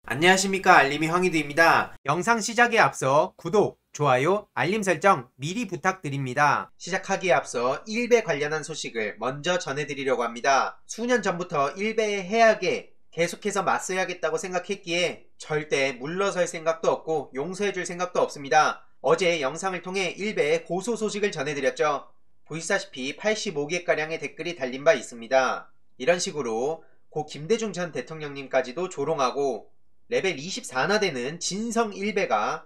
안녕하십니까, 알림이 황희두입니다. 영상 시작에 앞서 구독, 좋아요, 알림 설정 미리 부탁드립니다. 시작하기에 앞서 일베 관련한 소식을 먼저 전해드리려고 합니다. 수년 전부터 일베의 해악에 계속해서 맞서야겠다고 생각했기에 절대 물러설 생각도 없고 용서해줄 생각도 없습니다. 어제 영상을 통해 일베의 고소 소식을 전해드렸죠. 보시다시피 85개가량의 댓글이 달린 바 있습니다. 이런 식으로 고 김대중 전 대통령님까지도 조롱하고 레벨 24나 되는 진성 일베가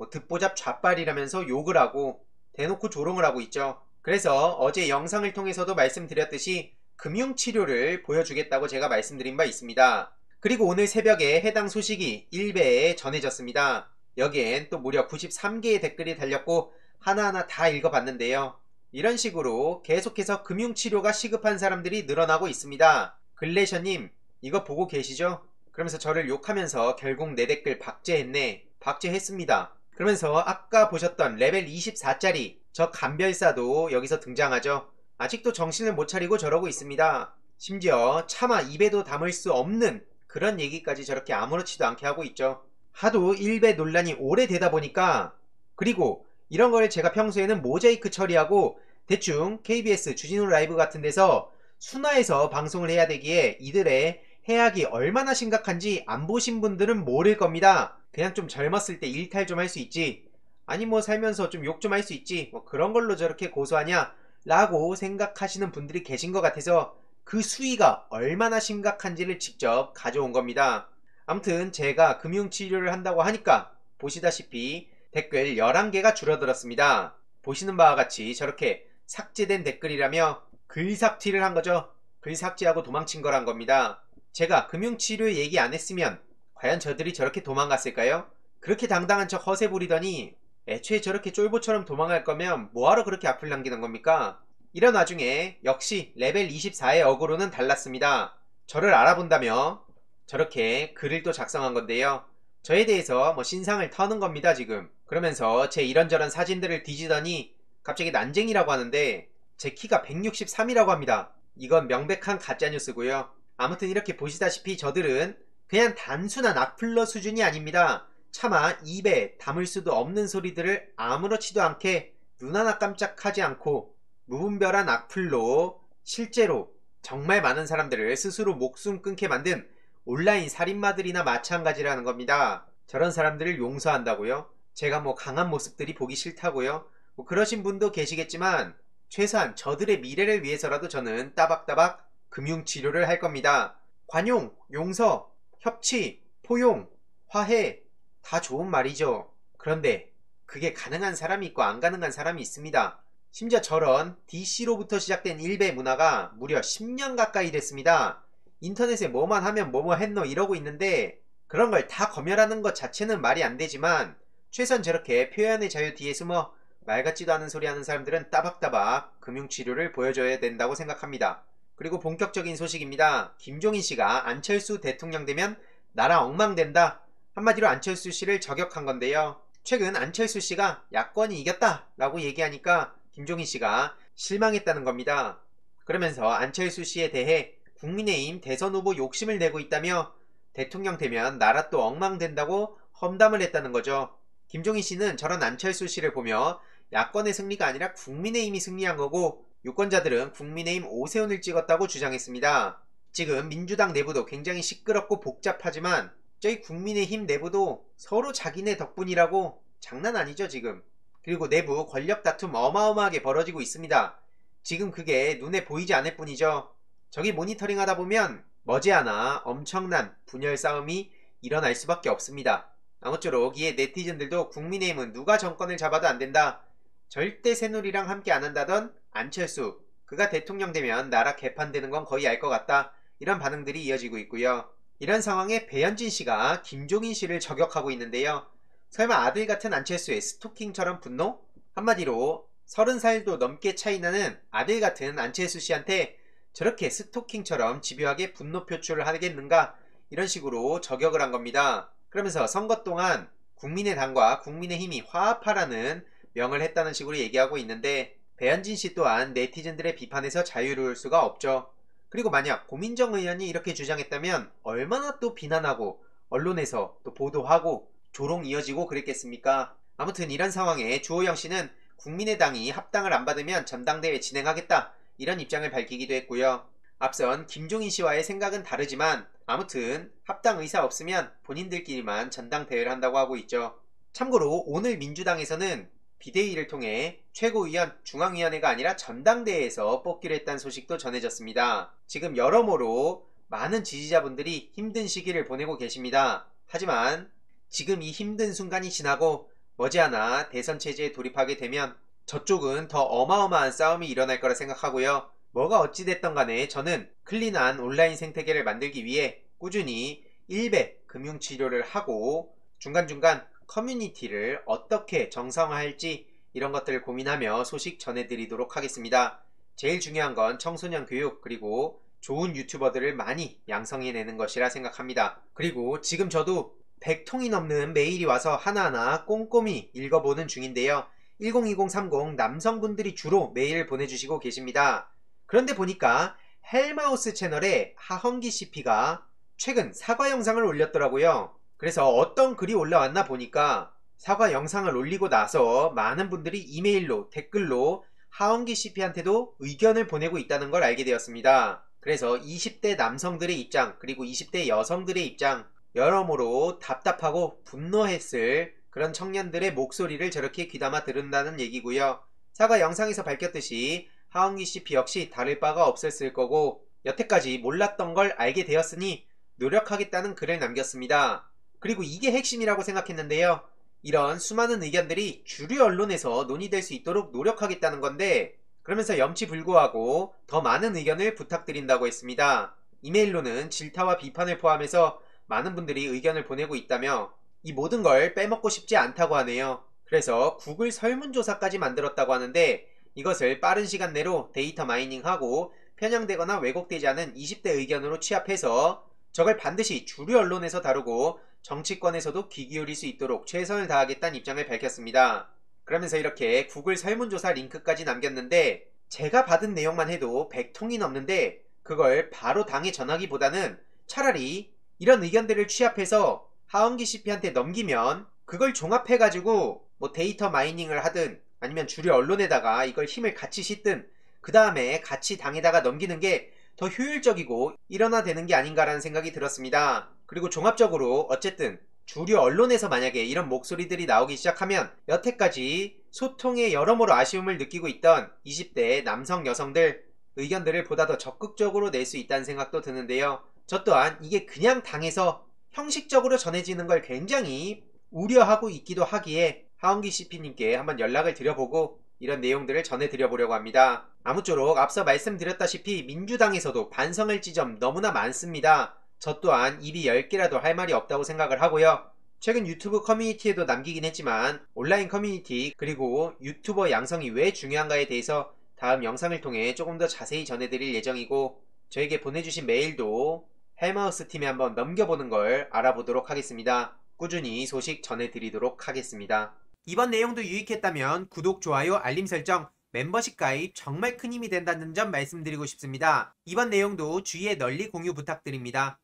듣보잡 좌빨이라면서 욕을 하고 대놓고 조롱을 하고 있죠. 그래서 어제 영상을 통해서도 말씀드렸듯이 금융치료를 보여주겠다고 제가 말씀드린 바 있습니다. 그리고 오늘 새벽에 해당 소식이 일베에 전해졌습니다. 여기엔 또 무려 93개의 댓글이 달렸고 하나하나 다 읽어봤는데요. 이런 식으로 계속해서 금융치료가 시급한 사람들이 늘어나고 있습니다. 글래셔님, 이거 보고 계시죠? 그러면서 저를 욕하면서 결국 내 댓글 박제했네. 박제했습니다. 그러면서 아까 보셨던 레벨 24짜리 저 간별사도 여기서 등장하죠. 아직도 정신을 못 차리고 저러고 있습니다. 심지어 차마 입에도 담을 수 없는 그런 얘기까지 저렇게 아무렇지도 않게 하고 있죠. 하도 일베 논란이 오래되다 보니까, 그리고 이런 걸 제가 평소에는 모자이크 처리하고 대충 KBS 주진우 라이브 같은 데서 순화해서 방송을 해야 되기에 이들의 해악이 얼마나 심각한지 안 보신 분들은 모를 겁니다. 그냥 좀 젊었을 때 일탈 좀 할 수 있지, 아니 뭐 살면서 좀 욕 좀 할 수 있지, 뭐 그런 걸로 저렇게 고소하냐 라고 생각하시는 분들이 계신 것 같아서 그 수위가 얼마나 심각한지를 직접 가져온 겁니다. 아무튼 제가 금융치료를 한다고 하니까 보시다시피 댓글 11개가 줄어들었습니다. 보시는 바와 같이 저렇게 삭제된 댓글이라며 글삭튀를 한 거죠. 글 삭제하고 도망친 거란 겁니다. 제가 금융치료 얘기 안 했으면 과연 저들이 저렇게 도망갔을까요? 그렇게 당당한 척 허세 부리더니 애초에 저렇게 쫄보처럼 도망갈 거면 뭐하러 그렇게 악플 남기는 겁니까? 이런 와중에 역시 레벨 24의 어그로는 달랐습니다. 저를 알아본다며 저렇게 글을 또 작성한 건데요. 저에 대해서 뭐 신상을 터는 겁니다 지금. 그러면서 제 이런저런 사진들을 뒤지더니 갑자기 난쟁이라고 하는데 제 키가 163이라고 합니다. 이건 명백한 가짜뉴스고요. 아무튼 이렇게 보시다시피 저들은 그냥 단순한 악플러 수준이 아닙니다. 차마 입에 담을 수도 없는 소리들을 아무렇지도 않게 눈 하나 깜짝하지 않고 무분별한 악플로 실제로 정말 많은 사람들을 스스로 목숨 끊게 만든 온라인 살인마들이나 마찬가지라는 겁니다. 저런 사람들을 용서한다고요? 제가 뭐 강한 모습들이 보기 싫다고요? 뭐 그러신 분도 계시겠지만 최소한 저들의 미래를 위해서라도 저는 따박따박 금융치료를 할 겁니다. 관용, 용서, 협치, 포용, 화해 다 좋은 말이죠. 그런데 그게 가능한 사람이 있고 안 가능한 사람이 있습니다. 심지어 저런 DC로부터 시작된 일베 문화가 무려 10년 가까이 됐습니다. 인터넷에 뭐만 하면 뭐뭐 했노 이러고 있는데 그런 걸 다 검열하는 것 자체는 말이 안 되지만 최소한 저렇게 표현의 자유 뒤에 숨어 말 같지도 않은 소리 하는 사람들은 따박따박 금융치료를 보여줘야 된다고 생각합니다. 그리고 본격적인 소식입니다. 김종인 씨가 안철수 대통령 되면 나라 엉망된다. 한마디로 안철수 씨를 저격한 건데요. 최근 안철수 씨가 야권이 이겼다 라고 얘기하니까 김종인 씨가 실망했다는 겁니다. 그러면서 안철수 씨에 대해 국민의힘 대선 후보 욕심을 내고 있다며 대통령 되면 나라 또 엉망된다고 험담을 했다는 거죠. 김종인 씨는 저런 안철수 씨를 보며 야권의 승리가 아니라 국민의힘이 승리한 거고 유권자들은 국민의힘 오세훈을 찍었다고 주장했습니다. 지금 민주당 내부도 굉장히 시끄럽고 복잡하지만 저희 국민의힘 내부도 서로 자기네 덕분이라고 장난 아니죠 지금. 그리고 내부 권력 다툼 어마어마하게 벌어지고 있습니다. 지금 그게 눈에 보이지 않을 뿐이죠. 저기 모니터링 하다 보면 머지않아 엄청난 분열 싸움이 일어날 수밖에 없습니다. 아무쪼록 이에 네티즌들도 국민의힘은 누가 정권을 잡아도 안된다, 절대 새누리랑 함께 안한다던 안철수, 그가 대통령 되면 나라 개판되는 건 거의 알 것 같다, 이런 반응들이 이어지고 있고요. 이런 상황에 배현진 씨가 김종인 씨를 저격하고 있는데요. 설마 아들 같은 안철수의 스토킹처럼 분노? 한마디로 30살도 넘게 차이나는 아들 같은 안철수 씨한테 저렇게 스토킹처럼 집요하게 분노 표출을 하겠는가, 이런 식으로 저격을 한 겁니다. 그러면서 선거 동안 국민의당과 국민의힘이 화합하라는 명을 했다는 식으로 얘기하고 있는데 배현진 씨 또한 네티즌들의 비판에서 자유로울 수가 없죠. 그리고 만약 고민정 의원이 이렇게 주장했다면 얼마나 또 비난하고 언론에서 또 보도하고 조롱 이어지고 그랬겠습니까? 아무튼 이런 상황에 주호영 씨는 국민의당이 합당을 안 받으면 전당대회 진행하겠다 이런 입장을 밝히기도 했고요. 앞선 김종인 씨와의 생각은 다르지만 아무튼 합당 의사 없으면 본인들끼리만 전당대회를 한다고 하고 있죠. 참고로 오늘 민주당에서는 비대위를 통해 최고위원 중앙위원회가 아니라 전당대회에서 뽑기로 했다는 소식도 전해졌습니다. 지금 여러모로 많은 지지자분들이 힘든 시기를 보내고 계십니다. 하지만 지금 이 힘든 순간이 지나고 머지않아 대선 체제에 돌입하게 되면 저쪽은 더 어마어마한 싸움이 일어날 거라 생각하고요. 뭐가 어찌됐던 간에 저는 클린한 온라인 생태계를 만들기 위해 꾸준히 일배 금융치료를 하고 중간중간 커뮤니티를 어떻게 정상화할지 이런 것들을 고민하며 소식 전해드리도록 하겠습니다. 제일 중요한 건 청소년 교육 그리고 좋은 유튜버들을 많이 양성해내는 것이라 생각합니다. 그리고 지금 저도 100통이 넘는 메일이 와서 하나하나 꼼꼼히 읽어보는 중인데요. 102030 남성분들이 주로 메일을 보내주시고 계십니다. 그런데 보니까 헬마우스 채널에 하헌기 CP가 최근 사과 영상을 올렸더라고요. 그래서 어떤 글이 올라왔나 보니까 사과 영상을 올리고 나서 많은 분들이 이메일로 댓글로 하헌기 CP한테도 의견을 보내고 있다는 걸 알게 되었습니다. 그래서 20대 남성들의 입장 그리고 20대 여성들의 입장 여러모로 답답하고 분노했을 그런 청년들의 목소리를 저렇게 귀담아 들은다는 얘기고요. 사과 영상에서 밝혔듯이 하헌기 CP 역시 다를 바가 없었을 거고 여태까지 몰랐던 걸 알게 되었으니 노력하겠다는 글을 남겼습니다. 그리고 이게 핵심이라고 생각했는데요. 이런 수많은 의견들이 주류 언론에서 논의될 수 있도록 노력하겠다는 건데 그러면서 염치불구하고 더 많은 의견을 부탁드린다고 했습니다. 이메일로는 질타와 비판을 포함해서 많은 분들이 의견을 보내고 있다며 이 모든 걸 빼먹고 싶지 않다고 하네요. 그래서 구글 설문조사까지 만들었다고 하는데 이것을 빠른 시간 내로 데이터 마이닝하고 편향되거나 왜곡되지 않은 20대 의견으로 취합해서 저걸 반드시 주류 언론에서 다루고 정치권에서도 귀 기울일 수 있도록 최선을 다하겠다는 입장을 밝혔습니다. 그러면서 이렇게 구글 설문조사 링크까지 남겼는데 제가 받은 내용만 해도 100통이 넘는데 그걸 바로 당에 전하기보다는 차라리 이런 의견들을 취합해서 하헌기 CP한테 넘기면 그걸 종합해가지고 뭐 데이터 마이닝을 하든 아니면 주류 언론에다가 이걸 힘을 같이 싣든 그 다음에 같이 당에다가 넘기는 게 더 효율적이고 일원화되는 게 아닌가라는 생각이 들었습니다. 그리고 종합적으로 어쨌든 주류 언론에서 만약에 이런 목소리들이 나오기 시작하면 여태까지 소통에 여러모로 아쉬움을 느끼고 있던 20대 남성 여성들 의견들을 보다 더 적극적으로 낼 수 있다는 생각도 드는데요. 저 또한 이게 그냥 당에서 형식적으로 전해지는 걸 굉장히 우려하고 있기도 하기에 하헌기 CP님께 한번 연락을 드려보고 이런 내용들을 전해드려보려고 합니다. 아무쪼록 앞서 말씀드렸다시피 민주당에서도 반성할 지점 너무나 많습니다. 저 또한 입이 10개라도 할 말이 없다고 생각을 하고요. 최근 유튜브 커뮤니티에도 남기긴 했지만 온라인 커뮤니티 그리고 유튜버 양성이 왜 중요한가에 대해서 다음 영상을 통해 조금 더 자세히 전해드릴 예정이고 저에게 보내주신 메일도 헬마우스 팀에 한번 넘겨보는 걸 알아보도록 하겠습니다. 꾸준히 소식 전해드리도록 하겠습니다. 이번 내용도 유익했다면 구독, 좋아요, 알림 설정, 멤버십 가입 정말 큰 힘이 된다는 점 말씀드리고 싶습니다. 이번 내용도 주위에 널리 공유 부탁드립니다.